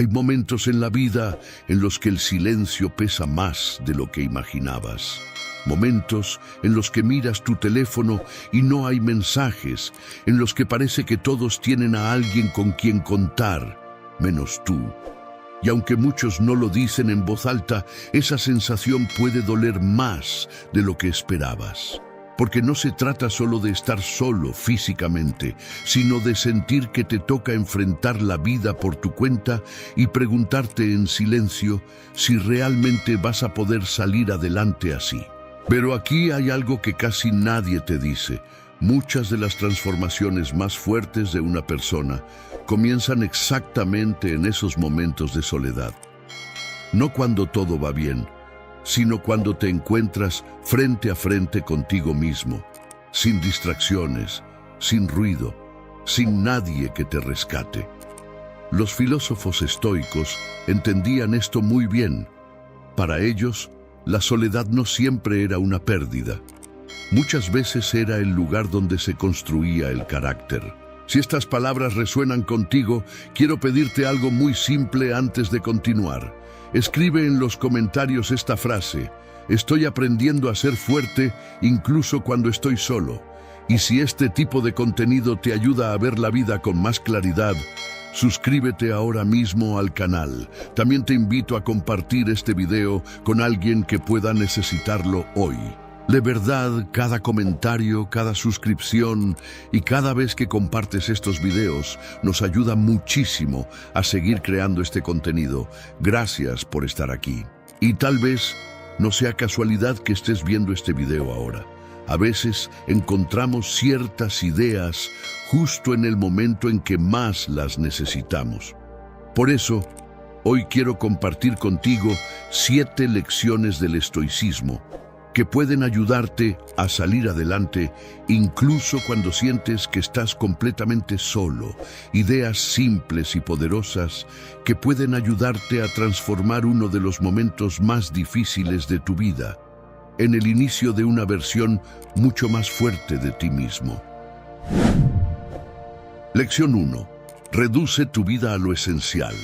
Hay momentos en la vida en los que el silencio pesa más de lo que imaginabas. Momentos en los que miras tu teléfono y no hay mensajes, en los que parece que todos tienen a alguien con quien contar, menos tú. Y aunque muchos no lo dicen en voz alta, esa sensación puede doler más de lo que esperabas. Porque no se trata solo de estar solo físicamente, sino de sentir que te toca enfrentar la vida por tu cuenta y preguntarte en silencio si realmente vas a poder salir adelante así. Pero aquí hay algo que casi nadie te dice. Muchas de las transformaciones más fuertes de una persona comienzan exactamente en esos momentos de soledad. No cuando todo va bien, sino cuando te encuentras frente a frente contigo mismo, sin distracciones, sin ruido, sin nadie que te rescate. Los filósofos estoicos entendían esto muy bien. Para ellos, la soledad no siempre era una pérdida. Muchas veces era el lugar donde se construía el carácter. Si estas palabras resuenan contigo, quiero pedirte algo muy simple antes de continuar. Escribe en los comentarios esta frase: estoy aprendiendo a ser fuerte incluso cuando estoy solo. Y si este tipo de contenido te ayuda a ver la vida con más claridad, suscríbete ahora mismo al canal. También te invito a compartir este video con alguien que pueda necesitarlo hoy. De verdad, cada comentario, cada suscripción y cada vez que compartes estos videos nos ayuda muchísimo a seguir creando este contenido. Gracias por estar aquí. Y tal vez no sea casualidad que estés viendo este video ahora. A veces encontramos ciertas ideas justo en el momento en que más las necesitamos. Por eso, hoy quiero compartir contigo 7 lecciones del estoicismo que pueden ayudarte a salir adelante incluso cuando sientes que estás completamente solo. Ideas simples y poderosas que pueden ayudarte a transformar uno de los momentos más difíciles de tu vida en el inicio de una versión mucho más fuerte de ti mismo. Lección 1. Reduce tu vida a lo esencial.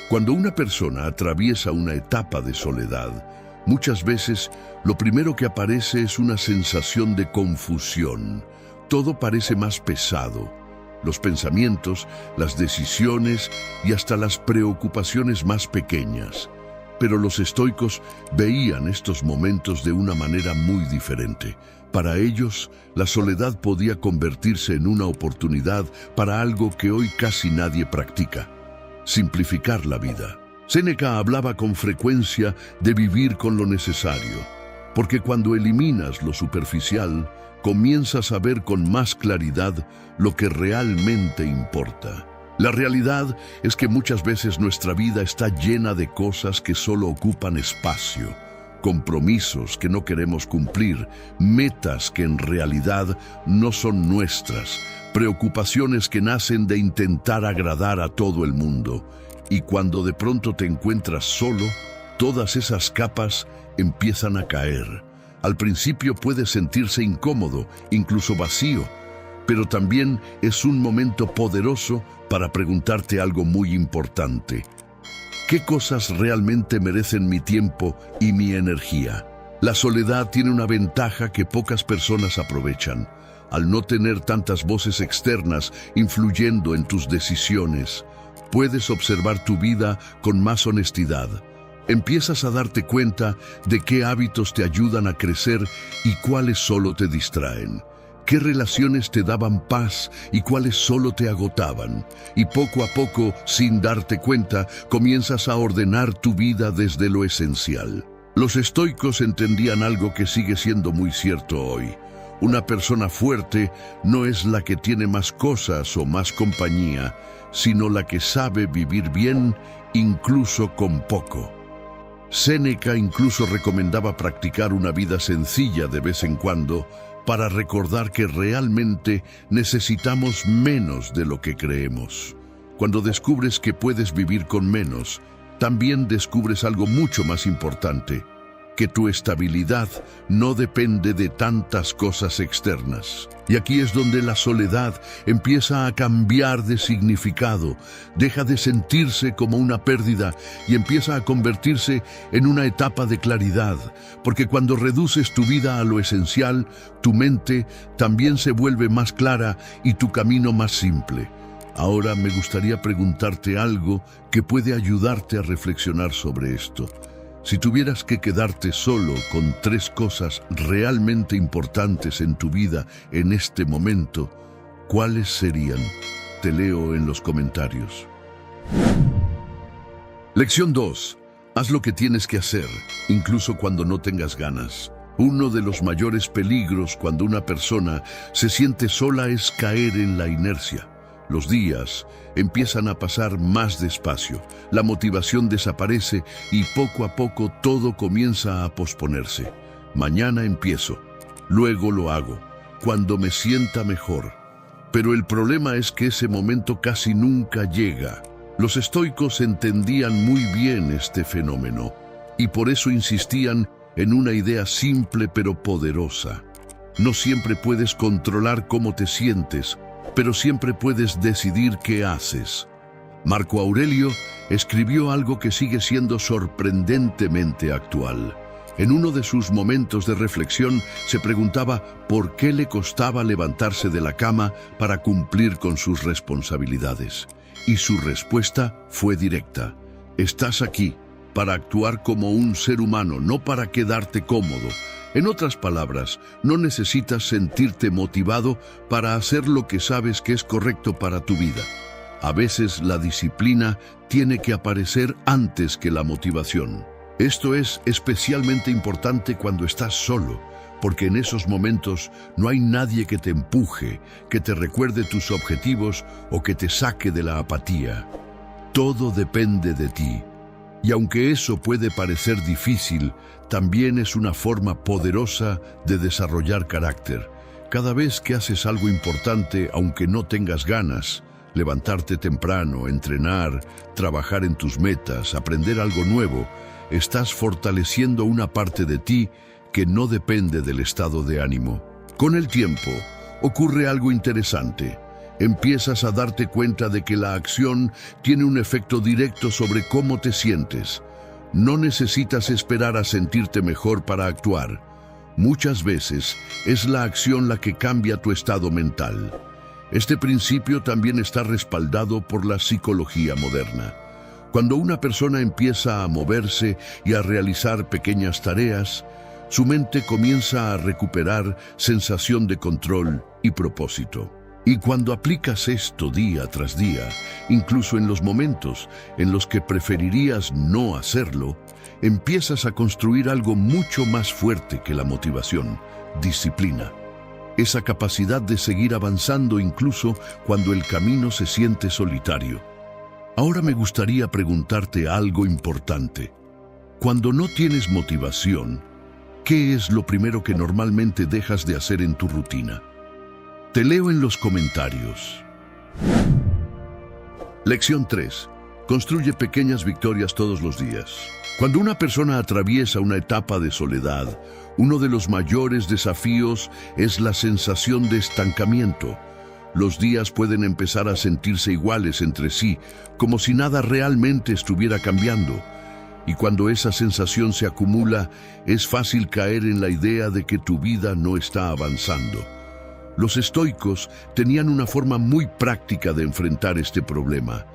Cuando una persona atraviesa una etapa de soledad, muchas veces lo primero que aparece es una sensación de confusión. Todo parece más pesado. Los pensamientos, las decisiones y hasta las preocupaciones más pequeñas. Pero los estoicos veían estos momentos de una manera muy diferente. Para ellos, la soledad podía convertirse en una oportunidad para algo que hoy casi nadie practica: simplificar la vida. Séneca hablaba con frecuencia de vivir con lo necesario, porque cuando eliminas lo superficial, comienzas a ver con más claridad lo que realmente importa. La realidad es que muchas veces nuestra vida está llena de cosas que solo ocupan espacio, compromisos que no queremos cumplir, metas que en realidad no son nuestras, preocupaciones que nacen de intentar agradar a todo el mundo. Y cuando de pronto te encuentras solo, todas esas capas empiezan a caer. Al principio puede sentirse incómodo, incluso vacío, pero también es un momento poderoso para preguntarte algo muy importante. ¿Qué cosas realmente merecen mi tiempo y mi energía? La soledad tiene una ventaja que pocas personas aprovechan. Al no tener tantas voces externas influyendo en tus decisiones, puedes observar tu vida con más honestidad. Empiezas a darte cuenta de qué hábitos te ayudan a crecer y cuáles solo te distraen. Qué relaciones te daban paz y cuáles solo te agotaban. Y poco a poco, sin darte cuenta, comienzas a ordenar tu vida desde lo esencial. Los estoicos entendían algo que sigue siendo muy cierto hoy. Una persona fuerte no es la que tiene más cosas o más compañía, sino la que sabe vivir bien incluso con poco. Séneca incluso recomendaba practicar una vida sencilla de vez en cuando para recordar que realmente necesitamos menos de lo que creemos. Cuando descubres que puedes vivir con menos, también descubres algo mucho más importante: que tu estabilidad no depende de tantas cosas externas. Y aquí es donde la soledad empieza a cambiar de significado, deja de sentirse como una pérdida y empieza a convertirse en una etapa de claridad, porque cuando reduces tu vida a lo esencial, tu mente también se vuelve más clara y tu camino más simple. Ahora me gustaría preguntarte algo que puede ayudarte a reflexionar sobre esto. Si tuvieras que quedarte solo con 3 cosas realmente importantes en tu vida en este momento, ¿cuáles serían? Te leo en los comentarios. Lección 2. Haz lo que tienes que hacer, incluso cuando no tengas ganas. Uno de los mayores peligros cuando una persona se siente sola es caer en la inercia. Los días empiezan a pasar más despacio, la motivación desaparece y poco a poco todo comienza a posponerse. Mañana empiezo, luego lo hago, cuando me sienta mejor. Pero el problema es que ese momento casi nunca llega. Los estoicos entendían muy bien este fenómeno y por eso insistían en una idea simple pero poderosa. No siempre puedes controlar cómo te sientes, pero siempre puedes decidir qué haces. Marco Aurelio escribió algo que sigue siendo sorprendentemente actual. En uno de sus momentos de reflexión se preguntaba por qué le costaba levantarse de la cama para cumplir con sus responsabilidades. Y su respuesta fue directa: estás aquí para actuar como un ser humano, no para quedarte cómodo. En otras palabras, no necesitas sentirte motivado para hacer lo que sabes que es correcto para tu vida. A veces la disciplina tiene que aparecer antes que la motivación. Esto es especialmente importante cuando estás solo, porque en esos momentos no hay nadie que te empuje, que te recuerde tus objetivos o que te saque de la apatía. Todo depende de ti. Y aunque eso puede parecer difícil, también es una forma poderosa de desarrollar carácter. Cada vez que haces algo importante, aunque no tengas ganas, levantarte temprano, entrenar, trabajar en tus metas, aprender algo nuevo, estás fortaleciendo una parte de ti que no depende del estado de ánimo. Con el tiempo, ocurre algo interesante. Empiezas a darte cuenta de que la acción tiene un efecto directo sobre cómo te sientes. No necesitas esperar a sentirte mejor para actuar. Muchas veces es la acción la que cambia tu estado mental. Este principio también está respaldado por la psicología moderna. Cuando una persona empieza a moverse y a realizar pequeñas tareas, su mente comienza a recuperar sensación de control y propósito. Y cuando aplicas esto día tras día, incluso en los momentos en los que preferirías no hacerlo, empiezas a construir algo mucho más fuerte que la motivación: disciplina. Esa capacidad de seguir avanzando incluso cuando el camino se siente solitario. Ahora me gustaría preguntarte algo importante. Cuando no tienes motivación, ¿qué es lo primero que normalmente dejas de hacer en tu rutina? Te leo en los comentarios. Lección 3. Construye pequeñas victorias todos los días. Cuando una persona atraviesa una etapa de soledad, uno de los mayores desafíos es la sensación de estancamiento. Los días pueden empezar a sentirse iguales entre sí, como si nada realmente estuviera cambiando. Y cuando esa sensación se acumula, es fácil caer en la idea de que tu vida no está avanzando. Los estoicos tenían una forma muy práctica de enfrentar este problema.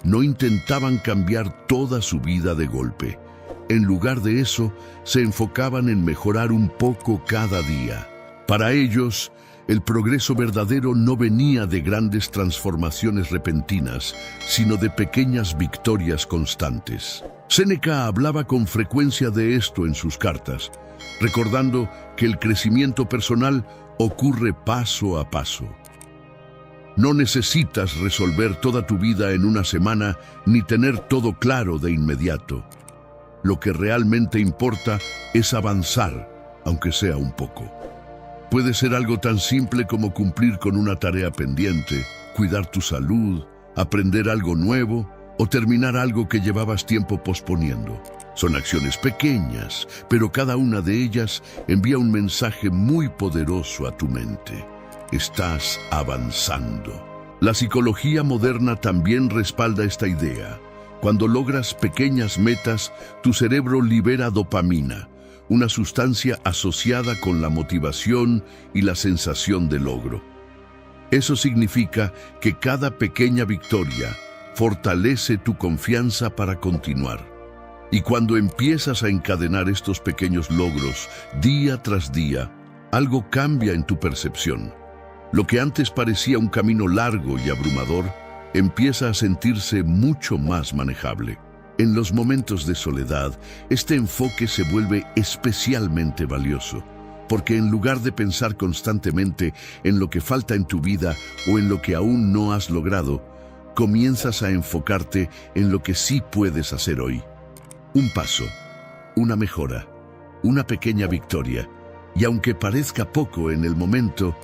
No intentaban cambiar toda su vida de golpe. En lugar de eso, se enfocaban en mejorar un poco cada día. Para ellos, el progreso verdadero no venía de grandes transformaciones repentinas, sino de pequeñas victorias constantes. Séneca hablaba con frecuencia de esto en sus cartas, recordando que el crecimiento personal ocurre paso a paso. No necesitas resolver toda tu vida en una semana ni tener todo claro de inmediato. Lo que realmente importa es avanzar, aunque sea un poco. Puede ser algo tan simple como cumplir con una tarea pendiente, cuidar tu salud, aprender algo nuevo o terminar algo que llevabas tiempo posponiendo. Son acciones pequeñas, pero cada una de ellas envía un mensaje muy poderoso a tu mente. Estás avanzando. La psicología moderna también respalda esta idea. Cuando logras pequeñas metas, tu cerebro libera dopamina, una sustancia asociada con la motivación y la sensación de logro. Eso significa que cada pequeña victoria fortalece tu confianza para continuar. Y cuando empiezas a encadenar estos pequeños logros día tras día, algo cambia en tu percepción. Lo que antes parecía un camino largo y abrumador, empieza a sentirse mucho más manejable. En los momentos de soledad, este enfoque se vuelve especialmente valioso, porque en lugar de pensar constantemente en lo que falta en tu vida o en lo que aún no has logrado, comienzas a enfocarte en lo que sí puedes hacer hoy. Un paso, una mejora, una pequeña victoria, y aunque parezca poco en el momento,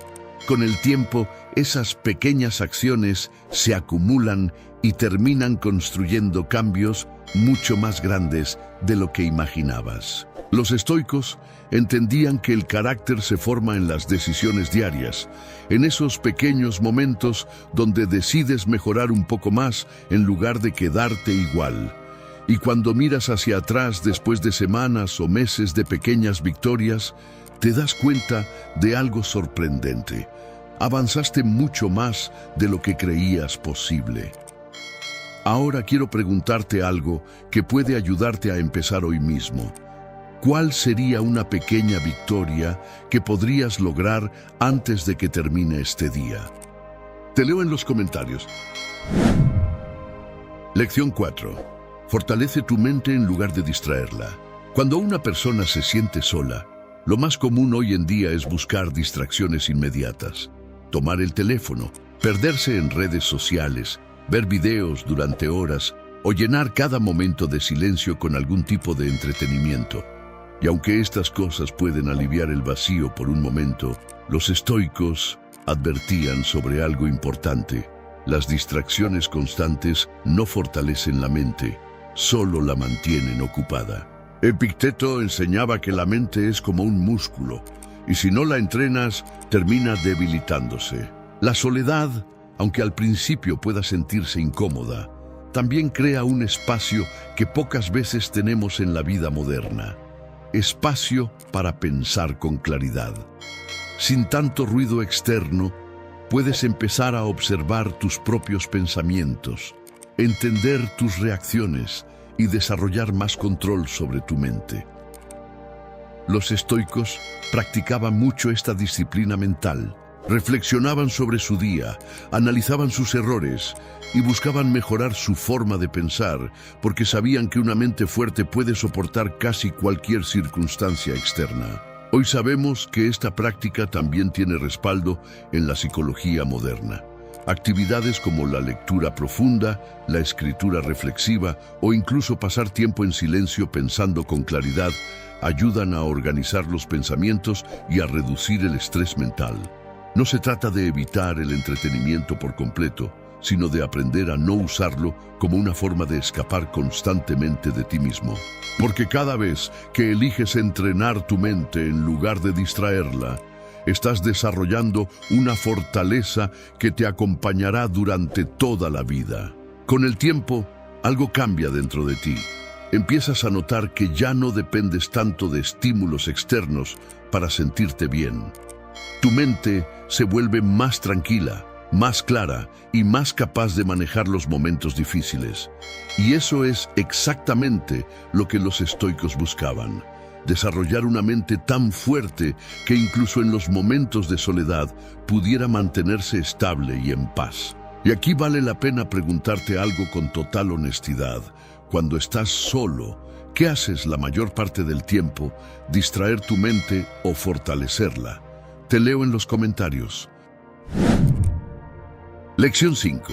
con el tiempo esas pequeñas acciones se acumulan y terminan construyendo cambios mucho más grandes de lo que imaginabas. Los estoicos entendían que el carácter se forma en las decisiones diarias, en esos pequeños momentos donde decides mejorar un poco más en lugar de quedarte igual. Y cuando miras hacia atrás después de semanas o meses de pequeñas victorias, te das cuenta de algo sorprendente. Avanzaste mucho más de lo que creías posible. Ahora quiero preguntarte algo que puede ayudarte a empezar hoy mismo. ¿Cuál sería una pequeña victoria que podrías lograr antes de que termine este día? Te leo en los comentarios. Lección 4. Fortalece tu mente en lugar de distraerla. Cuando una persona se siente sola, lo más común hoy en día es buscar distracciones inmediatas. Tomar el teléfono, perderse en redes sociales, ver videos durante horas o llenar cada momento de silencio con algún tipo de entretenimiento. Y aunque estas cosas pueden aliviar el vacío por un momento, los estoicos advertían sobre algo importante. Las distracciones constantes no fortalecen la mente, solo la mantienen ocupada. Epicteto enseñaba que la mente es como un músculo, y si no la entrenas, termina debilitándose. La soledad, aunque al principio pueda sentirse incómoda, también crea un espacio que pocas veces tenemos en la vida moderna. Espacio para pensar con claridad. Sin tanto ruido externo, puedes empezar a observar tus propios pensamientos, entender tus reacciones y desarrollar más control sobre tu mente. Los estoicos practicaban mucho esta disciplina mental. Reflexionaban sobre su día, analizaban sus errores y buscaban mejorar su forma de pensar, porque sabían que una mente fuerte puede soportar casi cualquier circunstancia externa. Hoy sabemos que esta práctica también tiene respaldo en la psicología moderna. Actividades como la lectura profunda, la escritura reflexiva o incluso pasar tiempo en silencio pensando con claridad ayudan a organizar los pensamientos y a reducir el estrés mental. No se trata de evitar el entretenimiento por completo, sino de aprender a no usarlo como una forma de escapar constantemente de ti mismo. Porque cada vez que eliges entrenar tu mente en lugar de distraerla, estás desarrollando una fortaleza que te acompañará durante toda la vida. Con el tiempo, algo cambia dentro de ti. Empiezas a notar que ya no dependes tanto de estímulos externos para sentirte bien. Tu mente se vuelve más tranquila, más clara y más capaz de manejar los momentos difíciles. Y eso es exactamente lo que los estoicos buscaban. Desarrollar una mente tan fuerte que incluso en los momentos de soledad pudiera mantenerse estable y en paz. Y aquí vale la pena preguntarte algo con total honestidad. Cuando estás solo, ¿qué haces la mayor parte del tiempo? ¿Distraer tu mente o fortalecerla? Te leo en los comentarios. Lección 5.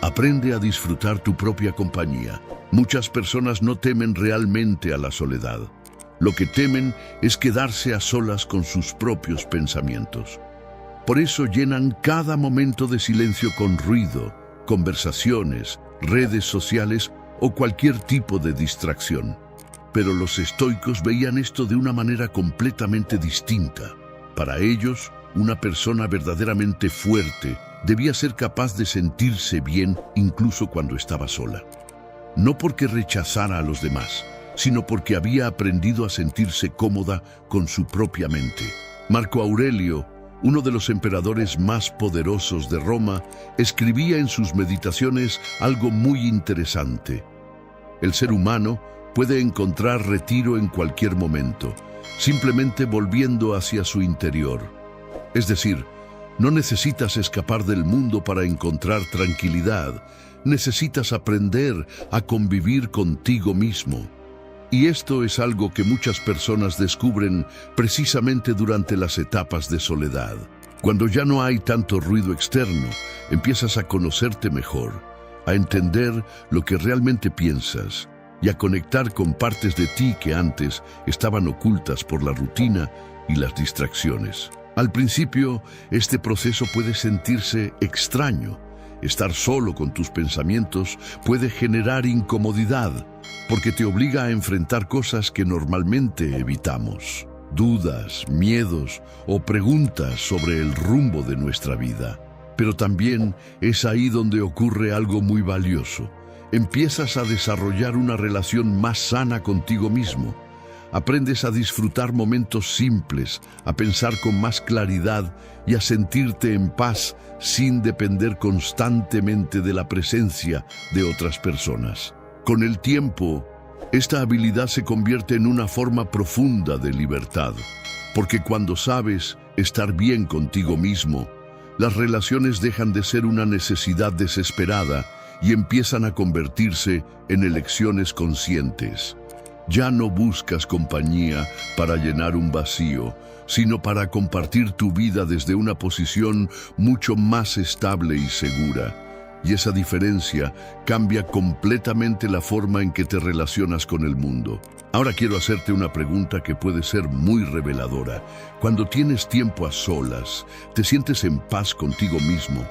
Aprende a disfrutar tu propia compañía. Muchas personas no temen realmente a la soledad. Lo que temen es quedarse a solas con sus propios pensamientos. Por eso llenan cada momento de silencio con ruido, conversaciones redes sociales o cualquier tipo de distracción. Pero los estoicos veían esto de una manera completamente distinta. Para ellos, una persona verdaderamente fuerte debía ser capaz de sentirse bien incluso cuando estaba sola. No porque rechazara a los demás, sino porque había aprendido a sentirse cómoda con su propia mente. Marco Aurelio, uno de los emperadores más poderosos de Roma, escribía en sus meditaciones algo muy interesante. El ser humano puede encontrar retiro en cualquier momento, simplemente volviendo hacia su interior. Es decir, no necesitas escapar del mundo para encontrar tranquilidad, necesitas aprender a convivir contigo mismo. Y esto es algo que muchas personas descubren precisamente durante las etapas de soledad. Cuando ya no hay tanto ruido externo, empiezas a conocerte mejor, a entender lo que realmente piensas y a conectar con partes de ti que antes estaban ocultas por la rutina y las distracciones. Al principio, este proceso puede sentirse extraño. Estar solo con tus pensamientos puede generar incomodidad, porque te obliga a enfrentar cosas que normalmente evitamos. Dudas, miedos o preguntas sobre el rumbo de nuestra vida. Pero también es ahí donde ocurre algo muy valioso. Empiezas a desarrollar una relación más sana contigo mismo. Aprendes a disfrutar momentos simples, a pensar con más claridad y a sentirte en paz sin depender constantemente de la presencia de otras personas. Con el tiempo, esta habilidad se convierte en una forma profunda de libertad, porque cuando sabes estar bien contigo mismo, las relaciones dejan de ser una necesidad desesperada y empiezan a convertirse en elecciones conscientes. Ya no buscas compañía para llenar un vacío, sino para compartir tu vida desde una posición mucho más estable y segura. Y esa diferencia cambia completamente la forma en que te relacionas con el mundo. Ahora quiero hacerte una pregunta que puede ser muy reveladora. Cuando tienes tiempo a solas, ¿te sientes en paz contigo mismo?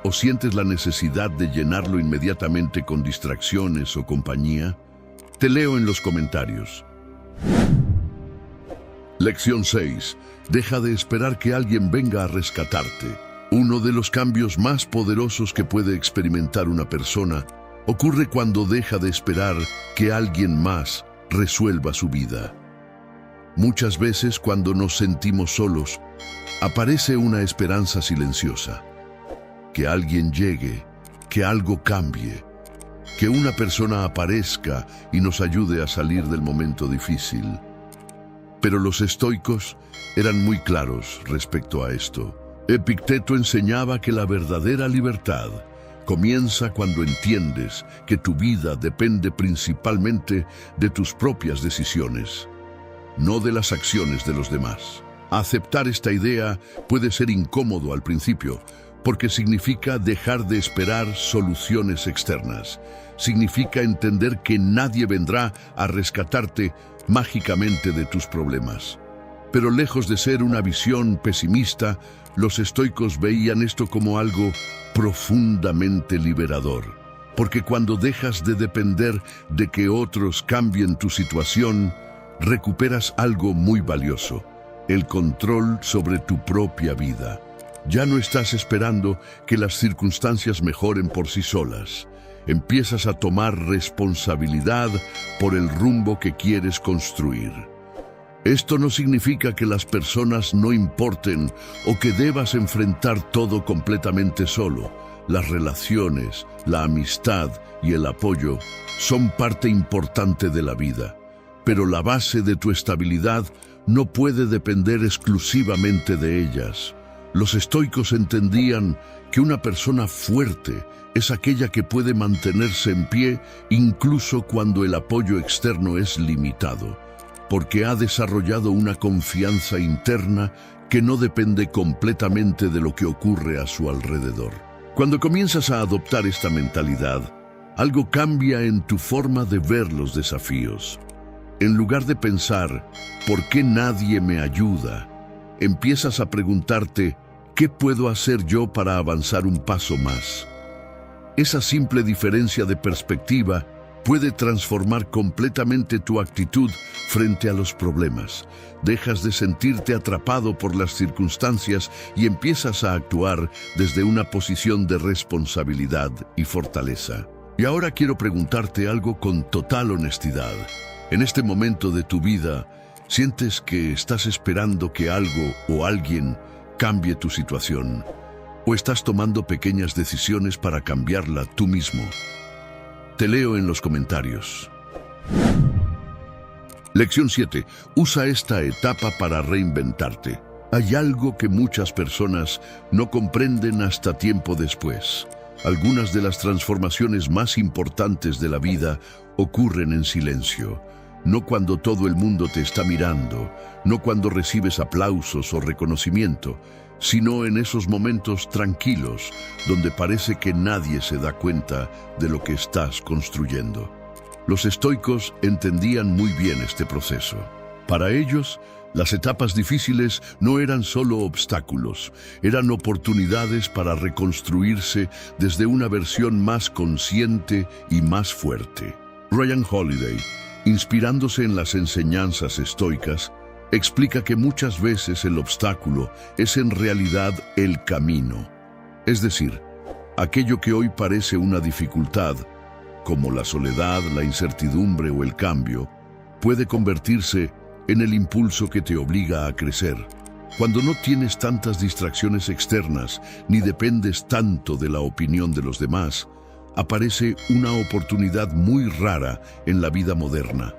¿O sientes la necesidad de llenarlo inmediatamente con distracciones o compañía? Te leo en los comentarios. Lección 6. Deja de esperar que alguien venga a rescatarte. Uno de los cambios más poderosos que puede experimentar una persona ocurre cuando deja de esperar que alguien más resuelva su vida. Muchas veces cuando nos sentimos solos, aparece una esperanza silenciosa. Que alguien llegue, que algo cambie, que una persona aparezca y nos ayude a salir del momento difícil. Pero los estoicos eran muy claros respecto a esto. Epicteto enseñaba que la verdadera libertad comienza cuando entiendes que tu vida depende principalmente de tus propias decisiones, no de las acciones de los demás. Aceptar esta idea puede ser incómodo al principio, porque significa dejar de esperar soluciones externas. Significa entender que nadie vendrá a rescatarte mágicamente de tus problemas. Pero lejos de ser una visión pesimista, los estoicos veían esto como algo profundamente liberador. Porque cuando dejas de depender de que otros cambien tu situación, recuperas algo muy valioso: el control sobre tu propia vida. Ya no estás esperando que las circunstancias mejoren por sí solas. Empiezas a tomar responsabilidad por el rumbo que quieres construir. Esto no significa que las personas no importen o que debas enfrentar todo completamente solo. Las relaciones, la amistad y el apoyo son parte importante de la vida. Pero la base de tu estabilidad no puede depender exclusivamente de ellas. Los estoicos entendían que una persona fuerte es aquella que puede mantenerse en pie incluso cuando el apoyo externo es limitado, porque ha desarrollado una confianza interna que no depende completamente de lo que ocurre a su alrededor. Cuando comienzas a adoptar esta mentalidad, algo cambia en tu forma de ver los desafíos. En lugar de pensar, ¿por qué nadie me ayuda?, empiezas a preguntarte, ¿qué puedo hacer yo para avanzar un paso más? Esa simple diferencia de perspectiva puede transformar completamente tu actitud frente a los problemas. Dejas de sentirte atrapado por las circunstancias y empiezas a actuar desde una posición de responsabilidad y fortaleza. Y ahora quiero preguntarte algo con total honestidad. En este momento de tu vida, ¿sientes que estás esperando que algo o alguien cambie tu situación? ¿O estás tomando pequeñas decisiones para cambiarla tú mismo? Te leo en los comentarios. Lección 7. Usa esta etapa para reinventarte. Hay algo que muchas personas no comprenden hasta tiempo después. Algunas de las transformaciones más importantes de la vida ocurren en silencio. No cuando todo el mundo te está mirando, no cuando recibes aplausos o reconocimiento, sino en esos momentos tranquilos donde parece que nadie se da cuenta de lo que estás construyendo. Los estoicos entendían muy bien este proceso. Para ellos, las etapas difíciles no eran solo obstáculos, eran oportunidades para reconstruirse desde una versión más consciente y más fuerte. Ryan Holiday, inspirándose en las enseñanzas estoicas, explica que muchas veces el obstáculo es en realidad el camino. Es decir, aquello que hoy parece una dificultad, como la soledad, la incertidumbre o el cambio, puede convertirse en el impulso que te obliga a crecer. Cuando no tienes tantas distracciones externas ni dependes tanto de la opinión de los demás, aparece una oportunidad muy rara en la vida moderna.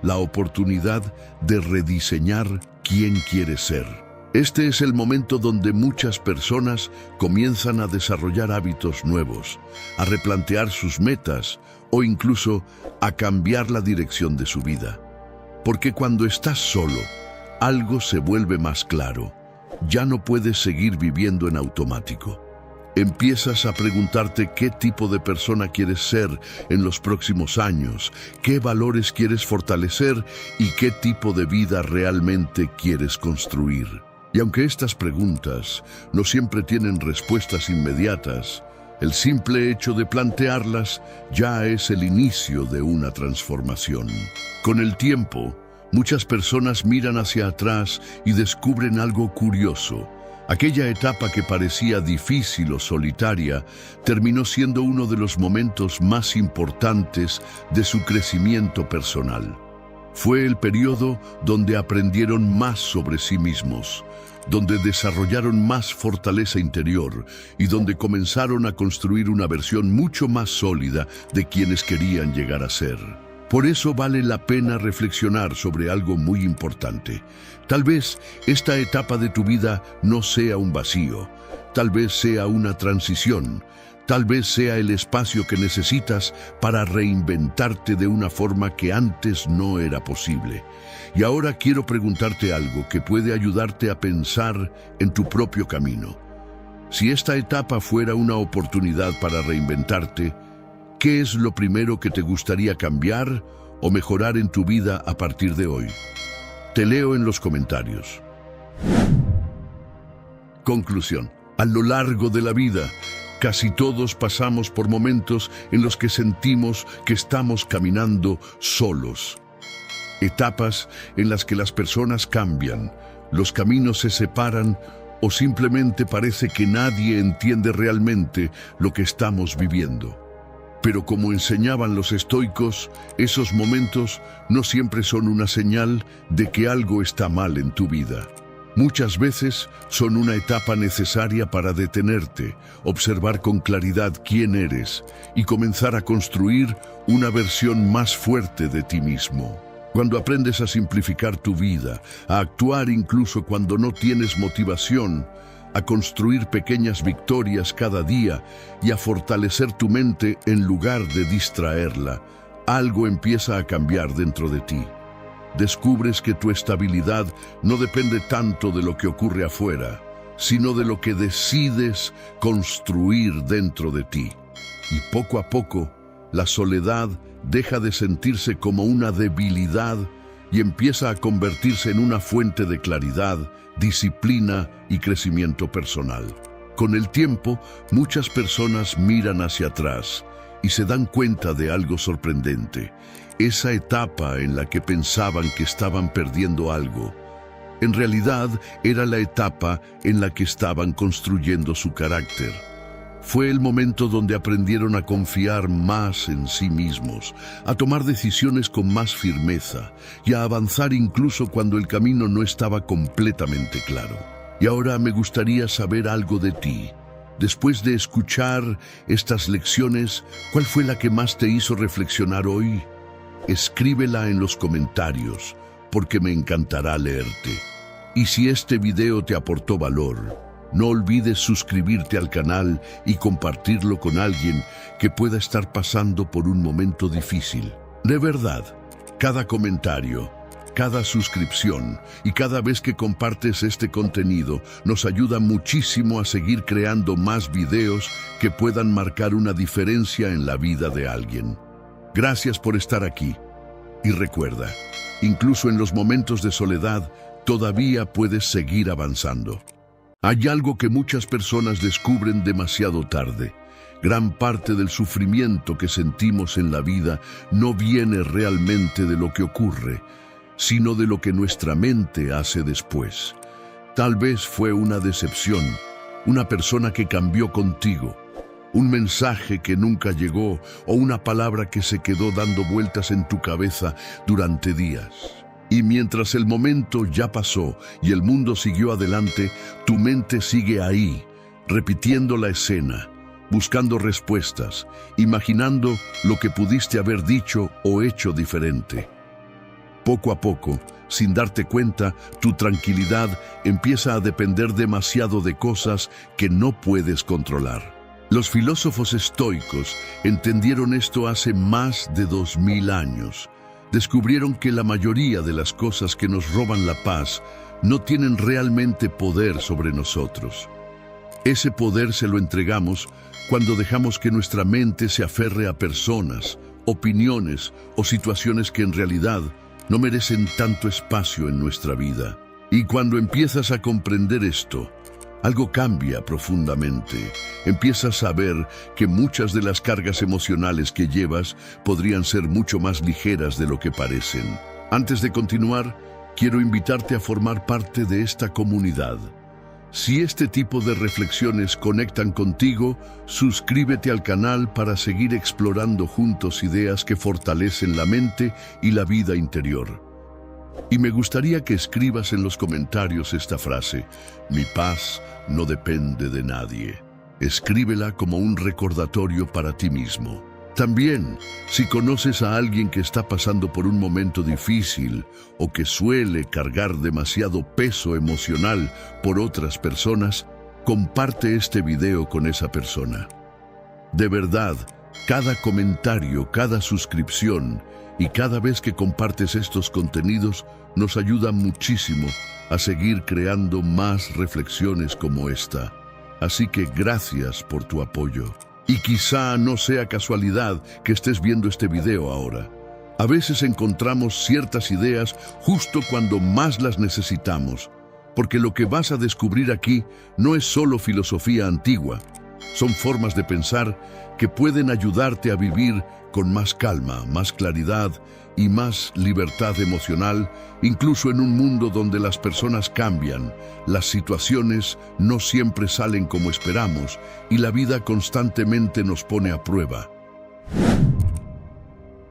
La oportunidad de rediseñar quién quieres ser. Este es el momento donde muchas personas comienzan a desarrollar hábitos nuevos, a replantear sus metas o incluso a cambiar la dirección de su vida. Porque cuando estás solo, algo se vuelve más claro. Ya no puedes seguir viviendo en automático. Empiezas a preguntarte qué tipo de persona quieres ser en los próximos años, qué valores quieres fortalecer y qué tipo de vida realmente quieres construir. Y aunque estas preguntas no siempre tienen respuestas inmediatas, el simple hecho de plantearlas ya es el inicio de una transformación. Con el tiempo, muchas personas miran hacia atrás y descubren algo curioso. Aquella etapa que parecía difícil o solitaria terminó siendo uno de los momentos más importantes de su crecimiento personal. Fue el periodo donde aprendieron más sobre sí mismos, donde desarrollaron más fortaleza interior y donde comenzaron a construir una versión mucho más sólida de quienes querían llegar a ser. Por eso vale la pena reflexionar sobre algo muy importante. Tal vez esta etapa de tu vida no sea un vacío, tal vez sea una transición, tal vez sea el espacio que necesitas para reinventarte de una forma que antes no era posible. Y ahora quiero preguntarte algo que puede ayudarte a pensar en tu propio camino. Si esta etapa fuera una oportunidad para reinventarte, ¿qué es lo primero que te gustaría cambiar o mejorar en tu vida a partir de hoy? Te leo en los comentarios. Conclusión. A lo largo de la vida, casi todos pasamos por momentos en los que sentimos que estamos caminando solos. Etapas en las que las personas cambian, los caminos se separan o simplemente parece que nadie entiende realmente lo que estamos viviendo. Pero como enseñaban los estoicos, esos momentos no siempre son una señal de que algo está mal en tu vida. Muchas veces son una etapa necesaria para detenerte, observar con claridad quién eres y comenzar a construir una versión más fuerte de ti mismo. Cuando aprendes a simplificar tu vida, a actuar incluso cuando no tienes motivación, a construir pequeñas victorias cada día y a fortalecer tu mente en lugar de distraerla, algo empieza a cambiar dentro de ti. Descubres que tu estabilidad no depende tanto de lo que ocurre afuera, sino de lo que decides construir dentro de ti. Y poco a poco, la soledad deja de sentirse como una debilidad y empieza a convertirse en una fuente de claridad, disciplina y crecimiento personal. Con el tiempo, muchas personas miran hacia atrás y se dan cuenta de algo sorprendente. Esa etapa en la que pensaban que estaban perdiendo algo, en realidad era la etapa en la que estaban construyendo su carácter. Fue el momento donde aprendieron a confiar más en sí mismos, a tomar decisiones con más firmeza y a avanzar incluso cuando el camino no estaba completamente claro. Y ahora me gustaría saber algo de ti. Después de escuchar estas lecciones, ¿cuál fue la que más te hizo reflexionar hoy? Escríbela en los comentarios, porque me encantará leerte. Y si este video te aportó valor, no olvides suscribirte al canal y compartirlo con alguien que pueda estar pasando por un momento difícil. De verdad, cada comentario, cada suscripción y cada vez que compartes este contenido nos ayuda muchísimo a seguir creando más videos que puedan marcar una diferencia en la vida de alguien. Gracias por estar aquí. Y recuerda, incluso en los momentos de soledad, todavía puedes seguir avanzando. Hay algo que muchas personas descubren demasiado tarde. Gran parte del sufrimiento que sentimos en la vida no viene realmente de lo que ocurre, sino de lo que nuestra mente hace después. Tal vez fue una decepción, una persona que cambió contigo, un mensaje que nunca llegó o una palabra que se quedó dando vueltas en tu cabeza durante días. Y mientras el momento ya pasó y el mundo siguió adelante, tu mente sigue ahí, repitiendo la escena, buscando respuestas, imaginando lo que pudiste haber dicho o hecho diferente. Poco a poco, sin darte cuenta, tu tranquilidad empieza a depender demasiado de cosas que no puedes controlar. Los filósofos estoicos entendieron esto hace más de 2000 años. Descubrieron que la mayoría de las cosas que nos roban la paz no tienen realmente poder sobre nosotros. Ese poder se lo entregamos cuando dejamos que nuestra mente se aferre a personas, opiniones o situaciones que en realidad no merecen tanto espacio en nuestra vida. Y cuando empiezas a comprender esto, algo cambia profundamente. Empiezas a ver que muchas de las cargas emocionales que llevas podrían ser mucho más ligeras de lo que parecen. Antes de continuar, quiero invitarte a formar parte de esta comunidad. Si este tipo de reflexiones conectan contigo, suscríbete al canal para seguir explorando juntos ideas que fortalecen la mente y la vida interior. Y me gustaría que escribas en los comentarios esta frase: mi paz no depende de nadie. Escríbela como un recordatorio para ti mismo. También, si conoces a alguien que está pasando por un momento difícil o que suele cargar demasiado peso emocional por otras personas, comparte este video con esa persona. De verdad, cada comentario, cada suscripción y cada vez que compartes estos contenidos nos ayuda muchísimo a seguir creando más reflexiones como esta. Así que gracias por tu apoyo. Y quizá no sea casualidad que estés viendo este video ahora. A veces encontramos ciertas ideas justo cuando más las necesitamos, porque lo que vas a descubrir aquí no es solo filosofía antigua, son formas de pensar que pueden ayudarte a vivir con más calma, más claridad y más libertad emocional, incluso en un mundo donde las personas cambian, las situaciones no siempre salen como esperamos y la vida constantemente nos pone a prueba.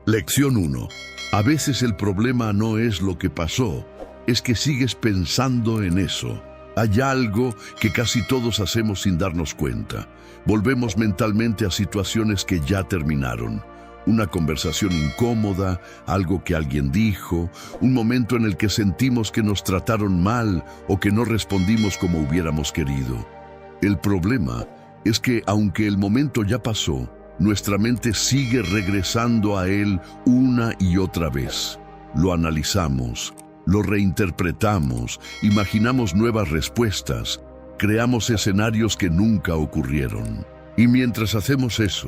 Lección 1. A veces el problema no es lo que pasó, es que sigues pensando en eso. Hay algo que casi todos hacemos sin darnos cuenta. Volvemos mentalmente a situaciones que ya terminaron. Una conversación incómoda, algo que alguien dijo, un momento en el que sentimos que nos trataron mal o que no respondimos como hubiéramos querido. El problema es que, aunque el momento ya pasó, nuestra mente sigue regresando a él una y otra vez. Lo analizamos, lo reinterpretamos, imaginamos nuevas respuestas, creamos escenarios que nunca ocurrieron. Y mientras hacemos eso,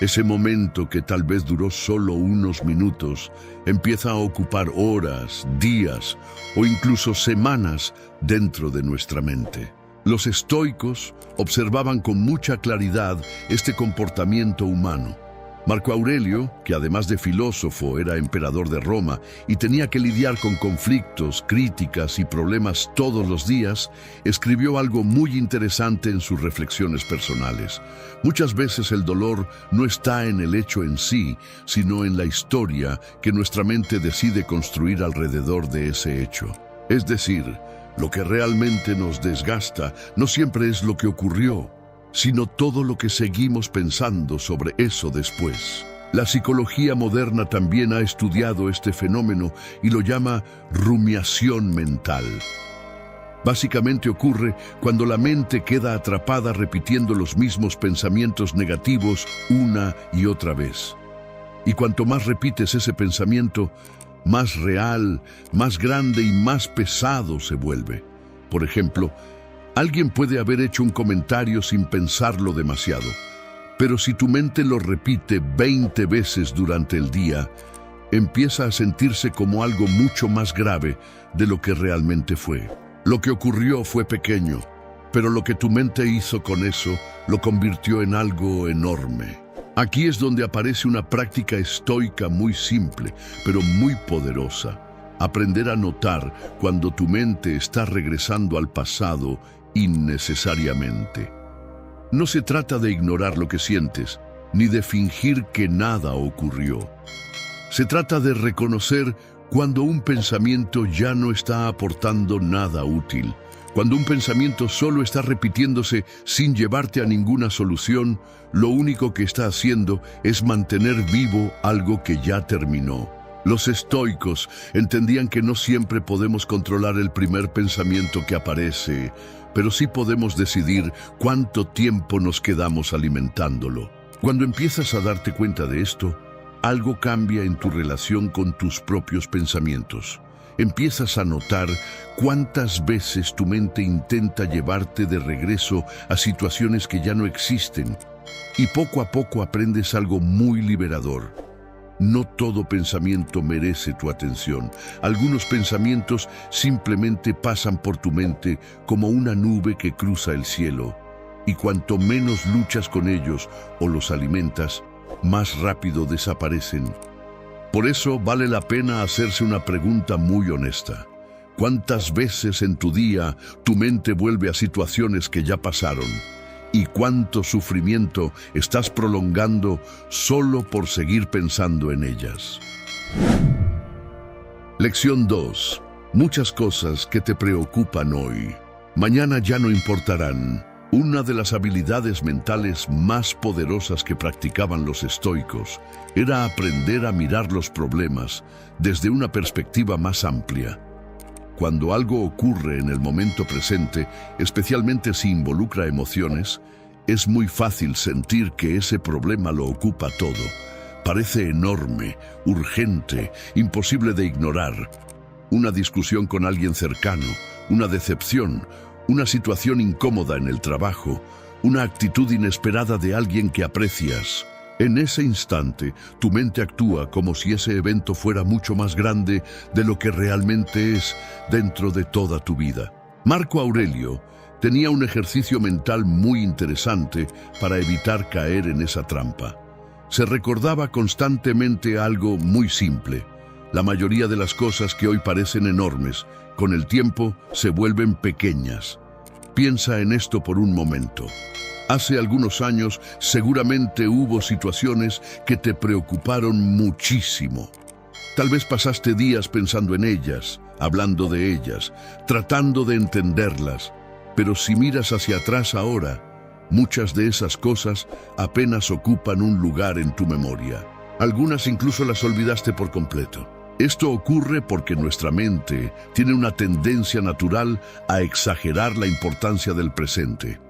ese momento que tal vez duró solo unos minutos, empieza a ocupar horas, días o incluso semanas dentro de nuestra mente. Los estoicos observaban con mucha claridad este comportamiento humano. Marco Aurelio, que además de filósofo era emperador de Roma y tenía que lidiar con conflictos, críticas y problemas todos los días, escribió algo muy interesante en sus reflexiones personales. Muchas veces el dolor no está en el hecho en sí, sino en la historia que nuestra mente decide construir alrededor de ese hecho. Es decir, lo que realmente nos desgasta no siempre es lo que ocurrió, sino todo lo que seguimos pensando sobre eso después. La psicología moderna también ha estudiado este fenómeno y lo llama rumiación mental. Básicamente ocurre cuando la mente queda atrapada repitiendo los mismos pensamientos negativos una y otra vez. Y cuanto más repites ese pensamiento, más real, más grande y más pesado se vuelve. Por ejemplo, alguien puede haber hecho un comentario sin pensarlo demasiado, pero si tu mente lo repite 20 veces durante el día, empieza a sentirse como algo mucho más grave de lo que realmente fue. Lo que ocurrió fue pequeño, pero lo que tu mente hizo con eso lo convirtió en algo enorme. Aquí es donde aparece una práctica estoica muy simple, pero muy poderosa. Aprender a notar cuando tu mente está regresando al pasado innecesariamente. No se trata de ignorar lo que sientes, ni de fingir que nada ocurrió. Se trata de reconocer cuando un pensamiento ya no está aportando nada útil, cuando un pensamiento solo está repitiéndose sin llevarte a ninguna solución. Lo único que está haciendo es mantener vivo algo que ya terminó. Los estoicos entendían que no siempre podemos controlar el primer pensamiento que aparece, pero sí podemos decidir cuánto tiempo nos quedamos alimentándolo. Cuando empiezas a darte cuenta de esto, algo cambia en tu relación con tus propios pensamientos. Empiezas a notar cuántas veces tu mente intenta llevarte de regreso a situaciones que ya no existen, y poco a poco aprendes algo muy liberador. No todo pensamiento merece tu atención. Algunos pensamientos simplemente pasan por tu mente como una nube que cruza el cielo, y cuanto menos luchas con ellos o los alimentas, más rápido desaparecen. Por eso vale la pena hacerse una pregunta muy honesta. ¿Cuántas veces en tu día tu mente vuelve a situaciones que ya pasaron? ¿Y cuánto sufrimiento estás prolongando solo por seguir pensando en ellas? Lección 2. Muchas cosas que te preocupan hoy, mañana ya no importarán. Una de las habilidades mentales más poderosas que practicaban los estoicos era aprender a mirar los problemas desde una perspectiva más amplia. Cuando algo ocurre en el momento presente, especialmente si involucra emociones, es muy fácil sentir que ese problema lo ocupa todo. Parece enorme, urgente, imposible de ignorar. Una discusión con alguien cercano, una decepción, una situación incómoda en el trabajo, una actitud inesperada de alguien que aprecias. En ese instante, tu mente actúa como si ese evento fuera mucho más grande de lo que realmente es dentro de toda tu vida. Marco Aurelio tenía un ejercicio mental muy interesante para evitar caer en esa trampa. Se recordaba constantemente algo muy simple. La mayoría de las cosas que hoy parecen enormes, con el tiempo se vuelven pequeñas. Piensa en esto por un momento. Hace algunos años seguramente hubo situaciones que te preocuparon muchísimo. Tal vez pasaste días pensando en ellas, hablando de ellas, tratando de entenderlas. Pero si miras hacia atrás ahora, muchas de esas cosas apenas ocupan un lugar en tu memoria. Algunas incluso las olvidaste por completo. Esto ocurre porque nuestra mente tiene una tendencia natural a exagerar la importancia del presente.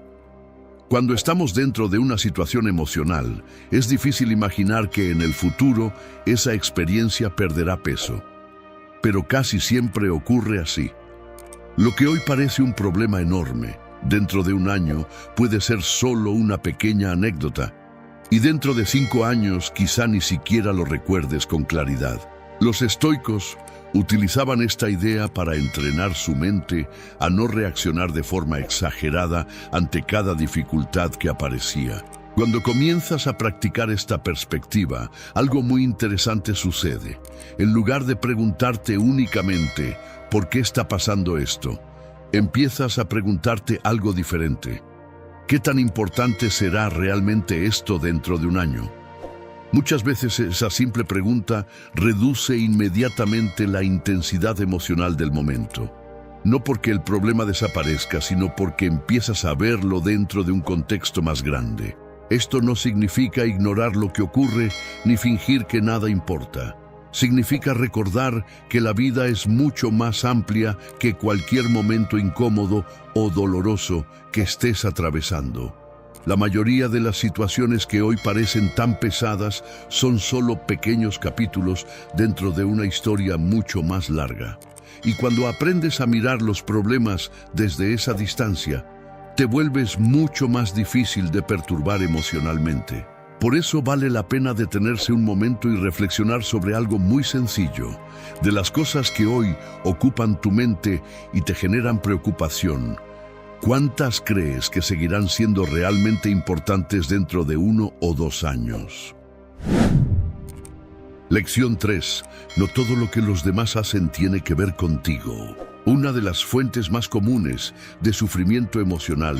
Cuando estamos dentro de una situación emocional, es difícil imaginar que en el futuro esa experiencia perderá peso. Pero casi siempre ocurre así. Lo que hoy parece un problema enorme, dentro de un año puede ser solo una pequeña anécdota, y dentro de 5 años quizá ni siquiera lo recuerdes con claridad. Los estoicos Utilizaban esta idea para entrenar su mente a no reaccionar de forma exagerada ante cada dificultad que aparecía. Cuando comienzas a practicar esta perspectiva, algo muy interesante sucede. En lugar de preguntarte únicamente ¿por qué está pasando esto?, empiezas a preguntarte algo diferente. ¿Qué tan importante será realmente esto dentro de un año? Muchas veces esa simple pregunta reduce inmediatamente la intensidad emocional del momento. No porque el problema desaparezca, sino porque empiezas a verlo dentro de un contexto más grande. Esto no significa ignorar lo que ocurre ni fingir que nada importa. Significa recordar que la vida es mucho más amplia que cualquier momento incómodo o doloroso que estés atravesando. La mayoría de las situaciones que hoy parecen tan pesadas son solo pequeños capítulos dentro de una historia mucho más larga. Y cuando aprendes a mirar los problemas desde esa distancia, te vuelves mucho más difícil de perturbar emocionalmente. Por eso vale la pena detenerse un momento y reflexionar sobre algo muy sencillo. De las cosas que hoy ocupan tu mente y te generan preocupación, ¿cuántas crees que seguirán siendo realmente importantes dentro de 1 o 2 años? Lección 3. No todo lo que los demás hacen tiene que ver contigo. Una de las fuentes más comunes de sufrimiento emocional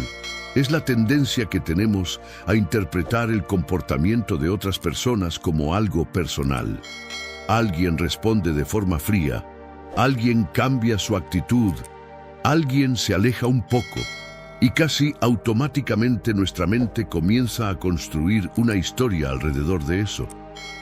es la tendencia que tenemos a interpretar el comportamiento de otras personas como algo personal. Alguien responde de forma fría, alguien cambia su actitud, alguien se aleja un poco, y casi automáticamente nuestra mente comienza a construir una historia alrededor de eso.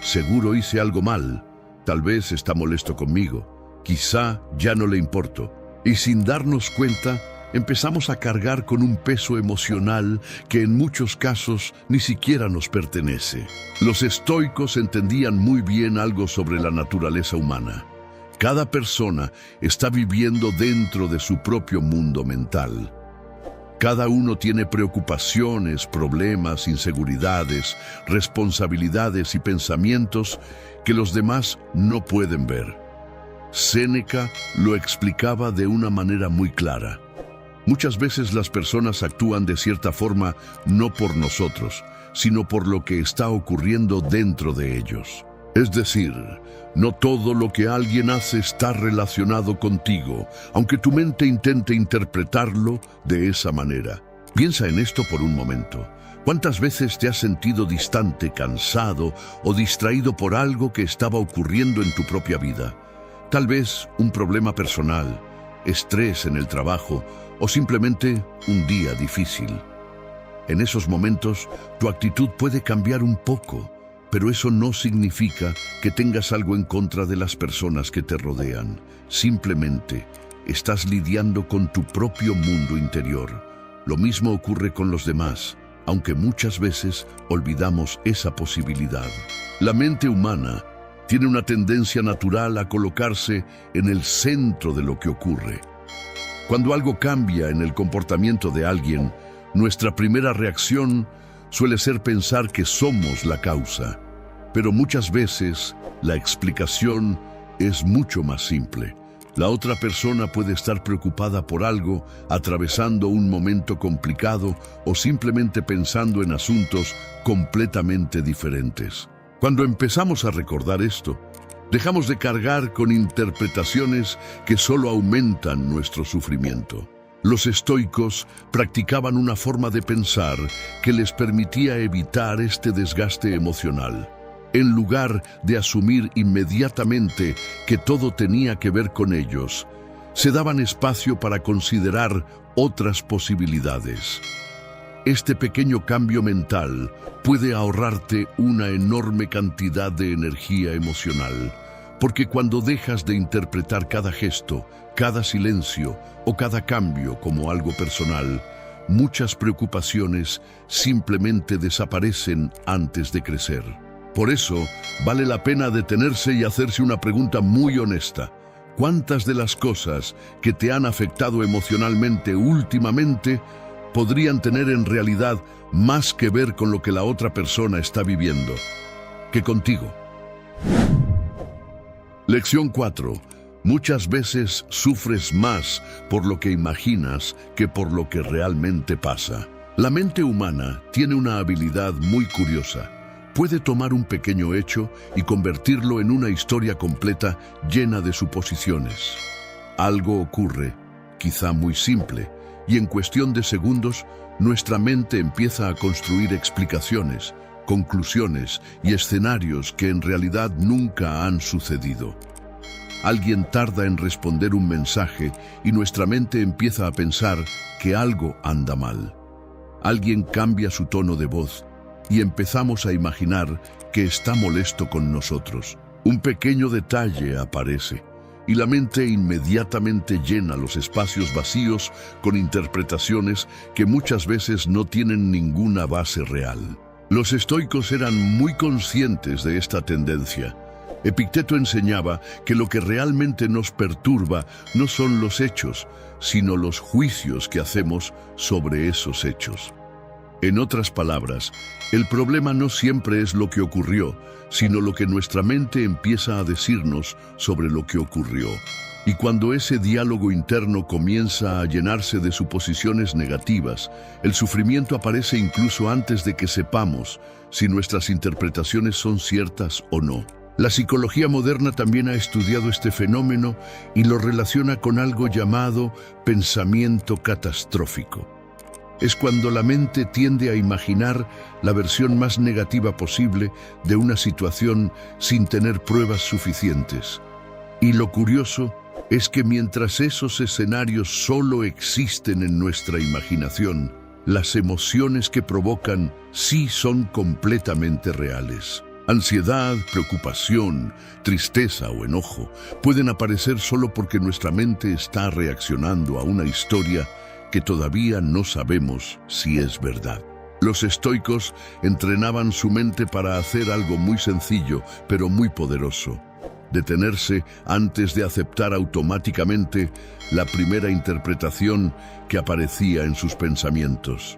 Seguro hice algo mal, tal vez está molesto conmigo, quizá ya no le importo. Y sin darnos cuenta, empezamos a cargar con un peso emocional que en muchos casos ni siquiera nos pertenece. Los estoicos entendían muy bien algo sobre la naturaleza humana. Cada persona está viviendo dentro de su propio mundo mental. Cada uno tiene preocupaciones, problemas, inseguridades, responsabilidades y pensamientos que los demás no pueden ver. Séneca lo explicaba de una manera muy clara. Muchas veces las personas actúan de cierta forma no por nosotros, sino por lo que está ocurriendo dentro de ellos. Es decir, no todo lo que alguien hace está relacionado contigo, aunque tu mente intente interpretarlo de esa manera. Piensa en esto por un momento. ¿Cuántas veces te has sentido distante, cansado o distraído por algo que estaba ocurriendo en tu propia vida? Tal vez un problema personal, estrés en el trabajo o simplemente un día difícil. En esos momentos, tu actitud puede cambiar un poco, pero eso no significa que tengas algo en contra de las personas que te rodean. Simplemente estás lidiando con tu propio mundo interior. Lo mismo ocurre con los demás, aunque muchas veces olvidamos esa posibilidad. La mente humana tiene una tendencia natural a colocarse en el centro de lo que ocurre. Cuando algo cambia en el comportamiento de alguien, nuestra primera reacción suele ser pensar que somos la causa. Pero muchas veces la explicación es mucho más simple. La otra persona puede estar preocupada por algo, atravesando un momento complicado o simplemente pensando en asuntos completamente diferentes. Cuando empezamos a recordar esto, dejamos de cargar con interpretaciones que solo aumentan nuestro sufrimiento. Los estoicos practicaban una forma de pensar que les permitía evitar este desgaste emocional. En lugar de asumir inmediatamente que todo tenía que ver con ellos, se daban espacio para considerar otras posibilidades. Este pequeño cambio mental puede ahorrarte una enorme cantidad de energía emocional, porque cuando dejas de interpretar cada gesto, cada silencio o cada cambio como algo personal, muchas preocupaciones simplemente desaparecen antes de crecer. Por eso, vale la pena detenerse y hacerse una pregunta muy honesta. ¿Cuántas de las cosas que te han afectado emocionalmente últimamente podrían tener en realidad más que ver con lo que la otra persona está viviendo que contigo? Lección 4. Muchas veces sufres más por lo que imaginas que por lo que realmente pasa. La mente humana tiene una habilidad muy curiosa. Puede tomar un pequeño hecho y convertirlo en una historia completa llena de suposiciones. Algo ocurre, quizá muy simple, y en cuestión de segundos, nuestra mente empieza a construir explicaciones, conclusiones y escenarios que en realidad nunca han sucedido. Alguien tarda en responder un mensaje y nuestra mente empieza a pensar que algo anda mal. Alguien cambia su tono de voz y empezamos a imaginar que está molesto con nosotros. Un pequeño detalle aparece y la mente inmediatamente llena los espacios vacíos con interpretaciones que muchas veces no tienen ninguna base real. Los estoicos eran muy conscientes de esta tendencia. Epicteto enseñaba que lo que realmente nos perturba no son los hechos, sino los juicios que hacemos sobre esos hechos. En otras palabras, el problema no siempre es lo que ocurrió, sino lo que nuestra mente empieza a decirnos sobre lo que ocurrió. Y cuando ese diálogo interno comienza a llenarse de suposiciones negativas, el sufrimiento aparece incluso antes de que sepamos si nuestras interpretaciones son ciertas o no. La psicología moderna también ha estudiado este fenómeno y lo relaciona con algo llamado pensamiento catastrófico. Es cuando la mente tiende a imaginar la versión más negativa posible de una situación sin tener pruebas suficientes. Y lo curioso es que mientras esos escenarios solo existen en nuestra imaginación, las emociones que provocan sí son completamente reales. Ansiedad, preocupación, tristeza o enojo pueden aparecer solo porque nuestra mente está reaccionando a una historia que todavía no sabemos si es verdad. Los estoicos entrenaban su mente para hacer algo muy sencillo, pero muy poderoso: detenerse antes de aceptar automáticamente la primera interpretación que aparecía en sus pensamientos.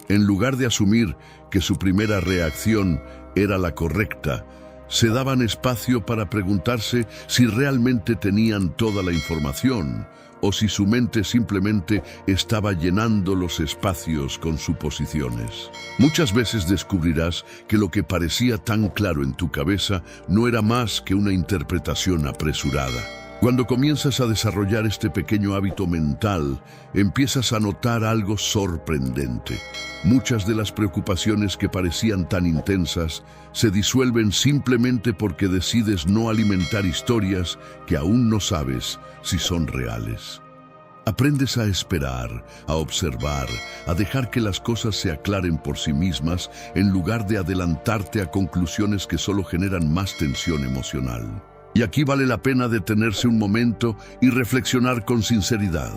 En lugar de asumir que su primera reacción era la correcta, se daban espacio para preguntarse si realmente tenían toda la información o si su mente simplemente estaba llenando los espacios con suposiciones. Muchas veces descubrirás que lo que parecía tan claro en tu cabeza no era más que una interpretación apresurada. Cuando comienzas a desarrollar este pequeño hábito mental, empiezas a notar algo sorprendente. Muchas de las preocupaciones que parecían tan intensas se disuelven simplemente porque decides no alimentar historias que aún no sabes si son reales. Aprendes a esperar, a observar, a dejar que las cosas se aclaren por sí mismas en lugar de adelantarte a conclusiones que solo generan más tensión emocional. Y aquí vale la pena detenerse un momento y reflexionar con sinceridad.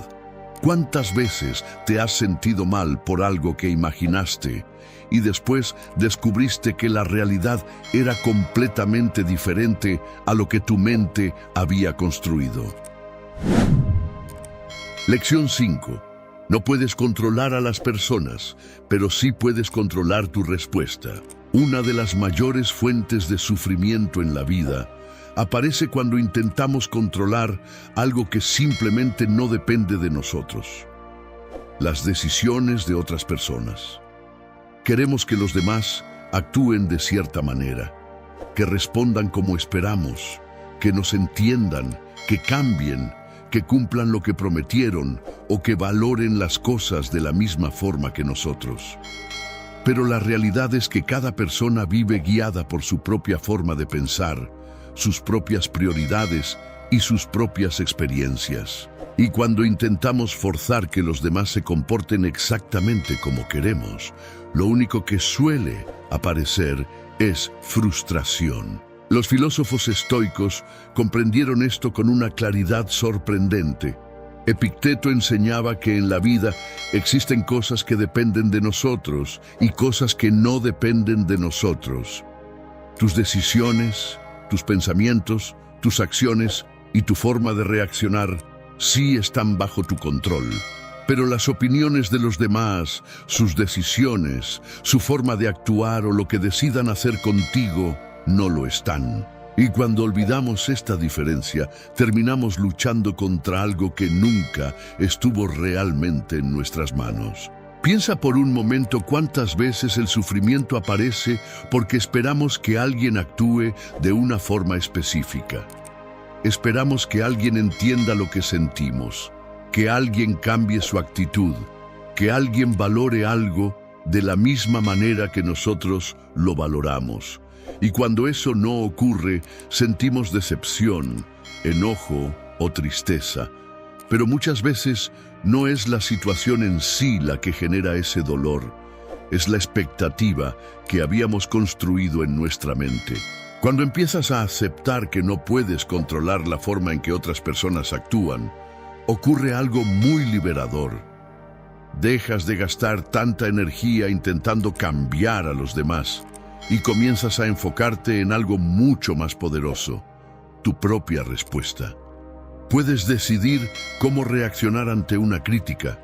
¿Cuántas veces te has sentido mal por algo que imaginaste y después descubriste que la realidad era completamente diferente a lo que tu mente había construido? Lección 5. No puedes controlar a las personas, pero sí puedes controlar tu respuesta. Una de las mayores fuentes de sufrimiento en la vida aparece cuando intentamos controlar algo que simplemente no depende de nosotros: las decisiones de otras personas. Queremos que los demás actúen de cierta manera, que respondan como esperamos, que nos entiendan, que cambien, que cumplan lo que prometieron o que valoren las cosas de la misma forma que nosotros. Pero la realidad es que cada persona vive guiada por su propia forma de pensar, sus propias prioridades y sus propias experiencias. Y cuando intentamos forzar que los demás se comporten exactamente como queremos, lo único que suele aparecer es frustración. Los filósofos estoicos comprendieron esto con una claridad sorprendente. Epicteto enseñaba que en la vida existen cosas que dependen de nosotros y cosas que no dependen de nosotros. Tus decisiones, tus pensamientos, tus acciones y tu forma de reaccionar sí están bajo tu control. Pero las opiniones de los demás, sus decisiones, su forma de actuar o lo que decidan hacer contigo, no lo están. Y cuando olvidamos esta diferencia, terminamos luchando contra algo que nunca estuvo realmente en nuestras manos. Piensa por un momento cuántas veces el sufrimiento aparece porque esperamos que alguien actúe de una forma específica. Esperamos que alguien entienda lo que sentimos, que alguien cambie su actitud, que alguien valore algo de la misma manera que nosotros lo valoramos. Y cuando eso no ocurre, sentimos decepción, enojo o tristeza. Pero muchas veces no es la situación en sí la que genera ese dolor, es la expectativa que habíamos construido en nuestra mente. Cuando empiezas a aceptar que no puedes controlar la forma en que otras personas actúan, ocurre algo muy liberador. Dejas de gastar tanta energía intentando cambiar a los demás y comienzas a enfocarte en algo mucho más poderoso, tu propia respuesta. Puedes decidir cómo reaccionar ante una crítica,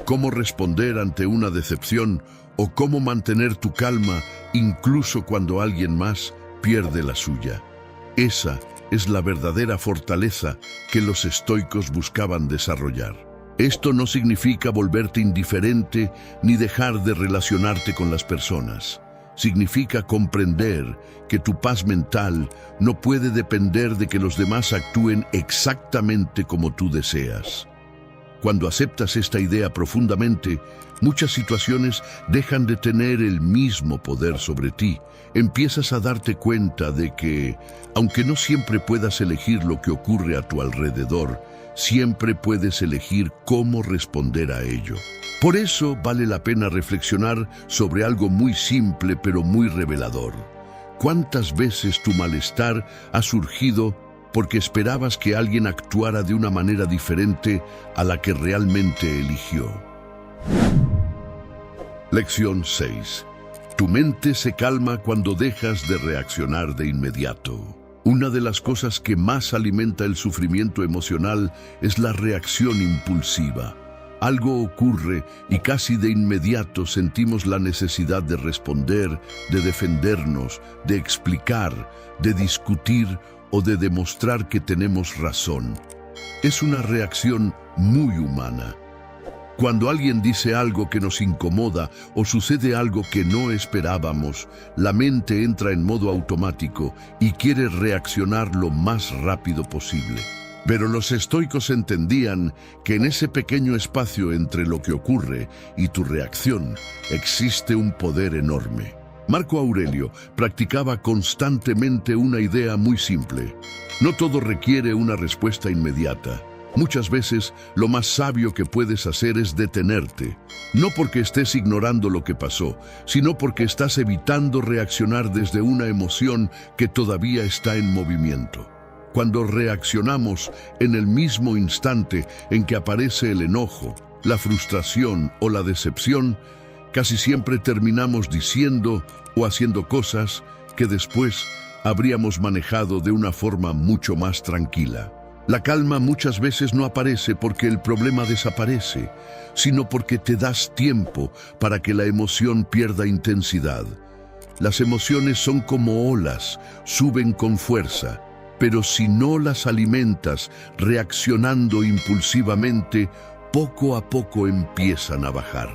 cómo responder ante una decepción o cómo mantener tu calma incluso cuando alguien más pierde la suya. Esa es la verdadera fortaleza que los estoicos buscaban desarrollar. Esto no significa volverte indiferente ni dejar de relacionarte con las personas. Significa comprender que tu paz mental no puede depender de que los demás actúen exactamente como tú deseas. Cuando aceptas esta idea profundamente, muchas situaciones dejan de tener el mismo poder sobre ti. Empiezas a darte cuenta de que, aunque no siempre puedas elegir lo que ocurre a tu alrededor, siempre puedes elegir cómo responder a ello. Por eso vale la pena reflexionar sobre algo muy simple pero muy revelador. ¿Cuántas veces tu malestar ha surgido porque esperabas que alguien actuara de una manera diferente a la que realmente eligió? Lección 6. Tu mente se calma cuando dejas de reaccionar de inmediato. Una de las cosas que más alimenta el sufrimiento emocional es la reacción impulsiva. Algo ocurre y casi de inmediato sentimos la necesidad de responder, de defendernos, de explicar, de discutir o de demostrar que tenemos razón. Es una reacción muy humana. Cuando alguien dice algo que nos incomoda o sucede algo que no esperábamos, la mente entra en modo automático y quiere reaccionar lo más rápido posible. Pero los estoicos entendían que en ese pequeño espacio entre lo que ocurre y tu reacción existe un poder enorme. Marco Aurelio practicaba constantemente una idea muy simple. No todo requiere una respuesta inmediata. Muchas veces lo más sabio que puedes hacer es detenerte, no porque estés ignorando lo que pasó, sino porque estás evitando reaccionar desde una emoción que todavía está en movimiento. Cuando reaccionamos en el mismo instante en que aparece el enojo, la frustración o la decepción, casi siempre terminamos diciendo o haciendo cosas que después habríamos manejado de una forma mucho más tranquila. La calma muchas veces no aparece porque el problema desaparece, sino porque te das tiempo para que la emoción pierda intensidad. Las emociones son como olas, suben con fuerza, pero si no las alimentas reaccionando impulsivamente, poco a poco empiezan a bajar.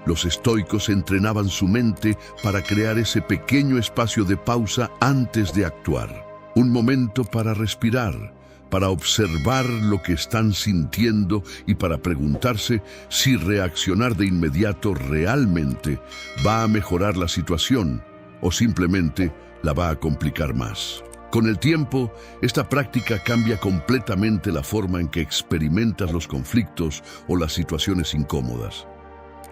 Los estoicos entrenaban su mente para crear ese pequeño espacio de pausa antes de actuar. Un momento para respirar, para observar lo que están sintiendo y para preguntarse si reaccionar de inmediato realmente va a mejorar la situación o simplemente la va a complicar más. Con el tiempo, esta práctica cambia completamente la forma en que experimentas los conflictos o las situaciones incómodas.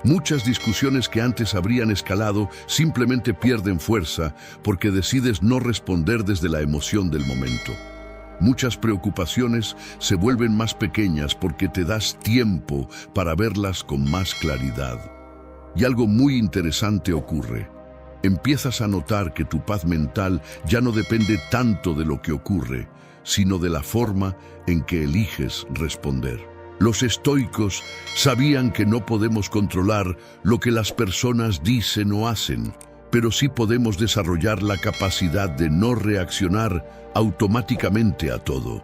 Muchas discusiones que antes habrían escalado simplemente pierden fuerza porque decides no responder desde la emoción del momento. Muchas preocupaciones se vuelven más pequeñas porque te das tiempo para verlas con más claridad. Y algo muy interesante ocurre. Empiezas a notar que tu paz mental ya no depende tanto de lo que ocurre, sino de la forma en que eliges responder. Los estoicos sabían que no podemos controlar lo que las personas dicen o hacen, pero sí podemos desarrollar la capacidad de no reaccionar automáticamente a todo.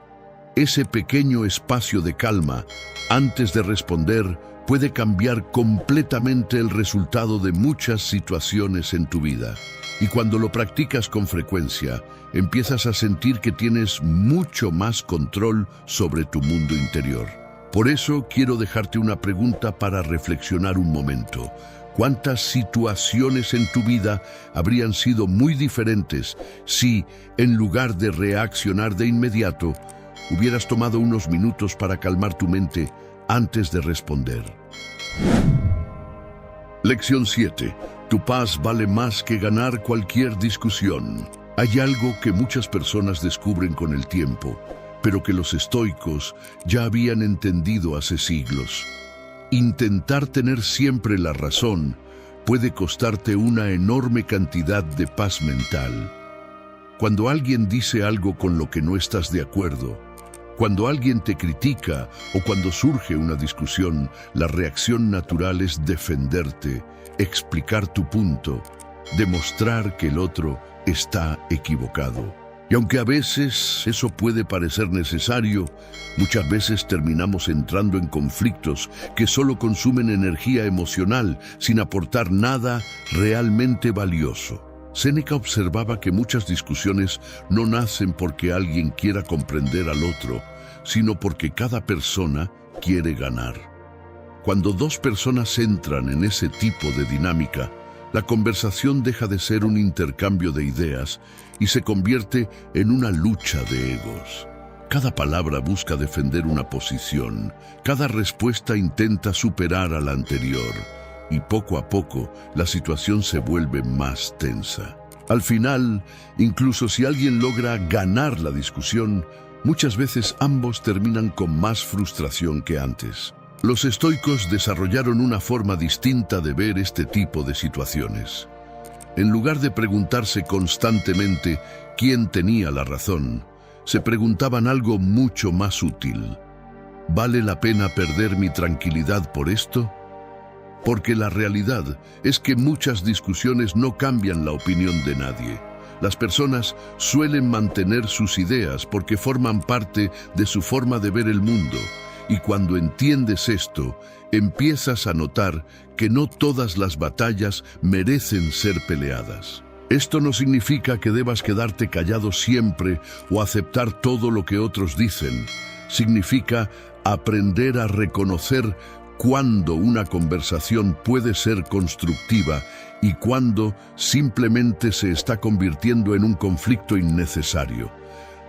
Ese pequeño espacio de calma antes de responder puede cambiar completamente el resultado de muchas situaciones en tu vida. Y cuando lo practicas con frecuencia, empiezas a sentir que tienes mucho más control sobre tu mundo interior. Por eso quiero dejarte una pregunta para reflexionar un momento. ¿Cuántas situaciones en tu vida habrían sido muy diferentes si, en lugar de reaccionar de inmediato, hubieras tomado unos minutos para calmar tu mente antes de responder? Lección 7. Tu paz vale más que ganar cualquier discusión. Hay algo que muchas personas descubren con el tiempo, pero que los estoicos ya habían entendido hace siglos. Intentar tener siempre la razón puede costarte una enorme cantidad de paz mental. Cuando alguien dice algo con lo que no estás de acuerdo, cuando alguien te critica o cuando surge una discusión, la reacción natural es defenderte, explicar tu punto, demostrar que el otro está equivocado. Y aunque a veces eso puede parecer necesario, muchas veces terminamos entrando en conflictos que solo consumen energía emocional sin aportar nada realmente valioso. Séneca observaba que muchas discusiones no nacen porque alguien quiera comprender al otro, sino porque cada persona quiere ganar. Cuando dos personas entran en ese tipo de dinámica, la conversación deja de ser un intercambio de ideas y se convierte en una lucha de egos. Cada palabra busca defender una posición, cada respuesta intenta superar a la anterior, y poco a poco la situación se vuelve más tensa. Al final, incluso si alguien logra ganar la discusión, muchas veces ambos terminan con más frustración que antes. Los estoicos desarrollaron una forma distinta de ver este tipo de situaciones. En lugar de preguntarse constantemente quién tenía la razón, se preguntaban algo mucho más útil. ¿Vale la pena perder mi tranquilidad por esto? Porque la realidad es que muchas discusiones no cambian la opinión de nadie. Las personas suelen mantener sus ideas porque forman parte de su forma de ver el mundo. Y cuando entiendes esto, empiezas a notar que no todas las batallas merecen ser peleadas. Esto no significa que debas quedarte callado siempre o aceptar todo lo que otros dicen. Significa aprender a reconocer cuándo una conversación puede ser constructiva y cuándo simplemente se está convirtiendo en un conflicto innecesario.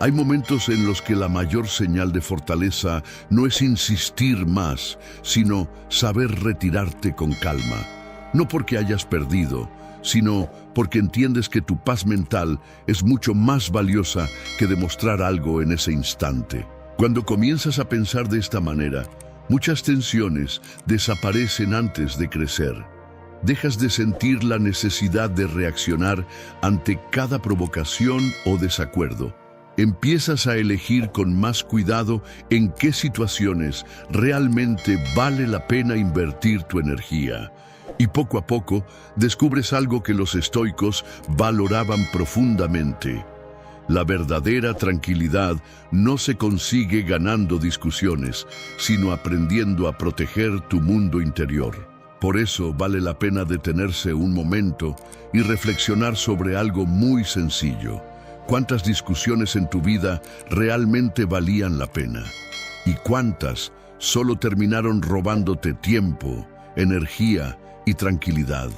Hay momentos en los que la mayor señal de fortaleza no es insistir más, sino saber retirarte con calma. No porque hayas perdido, sino porque entiendes que tu paz mental es mucho más valiosa que demostrar algo en ese instante. Cuando comienzas a pensar de esta manera, muchas tensiones desaparecen antes de crecer. Dejas de sentir la necesidad de reaccionar ante cada provocación o desacuerdo. Empiezas a elegir con más cuidado en qué situaciones realmente vale la pena invertir tu energía. Y poco a poco descubres algo que los estoicos valoraban profundamente. La verdadera tranquilidad no se consigue ganando discusiones, sino aprendiendo a proteger tu mundo interior. Por eso vale la pena detenerse un momento y reflexionar sobre algo muy sencillo. ¿Cuántas discusiones en tu vida realmente valían la pena? ¿Y cuántas solo terminaron robándote tiempo, energía y tranquilidad?